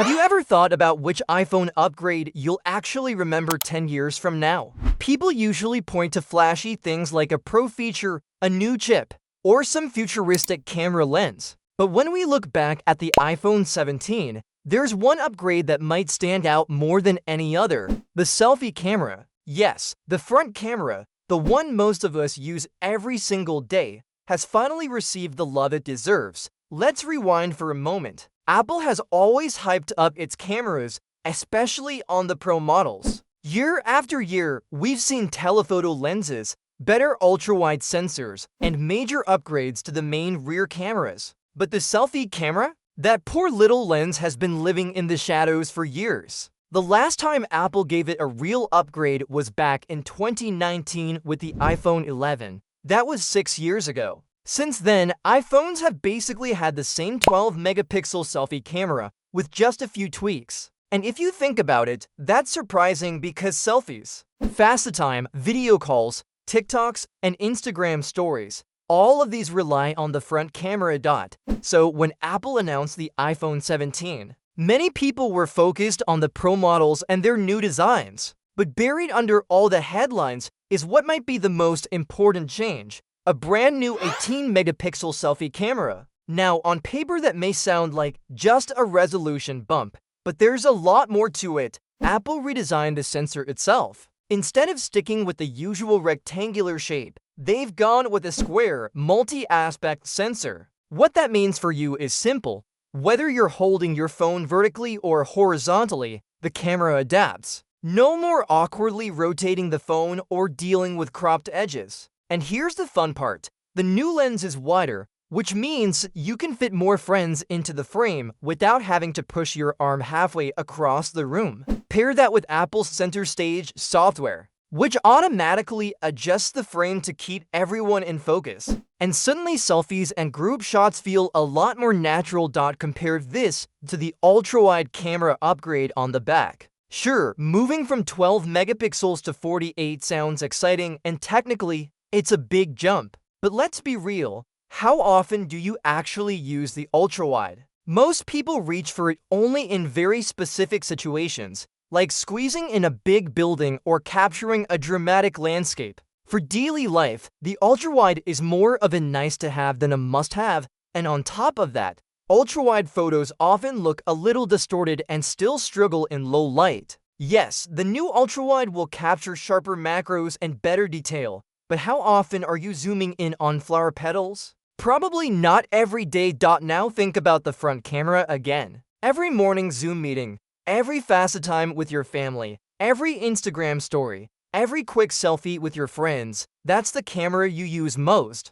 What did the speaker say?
Have you ever thought about which iPhone upgrade you'll actually remember 10 years from now? People usually point to flashy things like a pro feature, a new chip, or some futuristic camera lens. But when we look back at the iPhone 17, there's one upgrade that might stand out more than any other: the selfie camera. Yes, the front camera, the one most of us use every single day, has finally received the love it deserves. Let's rewind for a moment. Apple has always hyped up its cameras, especially on the Pro models. Year after year, we've seen telephoto lenses, better ultra-wide sensors, and major upgrades to the main rear cameras. But the selfie camera? That poor little lens has been living in the shadows for years. The last time Apple gave it a real upgrade was back in 2019 with the iPhone 11. That was 6 years ago. Since then, iPhones have basically had the same 12-megapixel selfie camera with just a few tweaks. And if you think about it, that's surprising because selfies, FaceTime, video calls, TikToks, and Instagram stories, all of these rely on the front camera. So when Apple announced the iPhone 17, many people were focused on the Pro models and their new designs. But buried under all the headlines is what might be the most important change: a brand new 18-megapixel selfie camera. Now, on paper that may sound like just a resolution bump, but there's a lot more to it. Apple redesigned the sensor itself. Instead of sticking with the usual rectangular shape, they've gone with a square, multi-aspect sensor. What that means for you is simple. Whether you're holding your phone vertically or horizontally, the camera adapts. No more awkwardly rotating the phone or dealing with cropped edges. And here's the fun part: the new lens is wider, which means you can fit more friends into the frame without having to push your arm halfway across the room. Pair that with Apple's Center Stage software, which automatically adjusts the frame to keep everyone in focus. And suddenly selfies and group shots feel a lot more natural. Compare this to the ultra-wide camera upgrade on the back. Sure, moving from 12 megapixels to 48 sounds exciting, and technically, it's a big jump. But let's be real, how often do you actually use the ultra-wide? Most people reach for it only in very specific situations, like squeezing in a big building or capturing a dramatic landscape. For daily life, the ultra-wide is more of a nice-to-have than a must-have, and on top of that, ultra-wide photos often look a little distorted and still struggle in low light. Yes, the new ultra-wide will capture sharper macros and better detail, but how often are you zooming in on flower petals? Probably not every day. Now think about the front camera again. Every morning Zoom meeting, every FaceTime with your family, every Instagram story, every quick selfie with your friends, that's the camera you use most.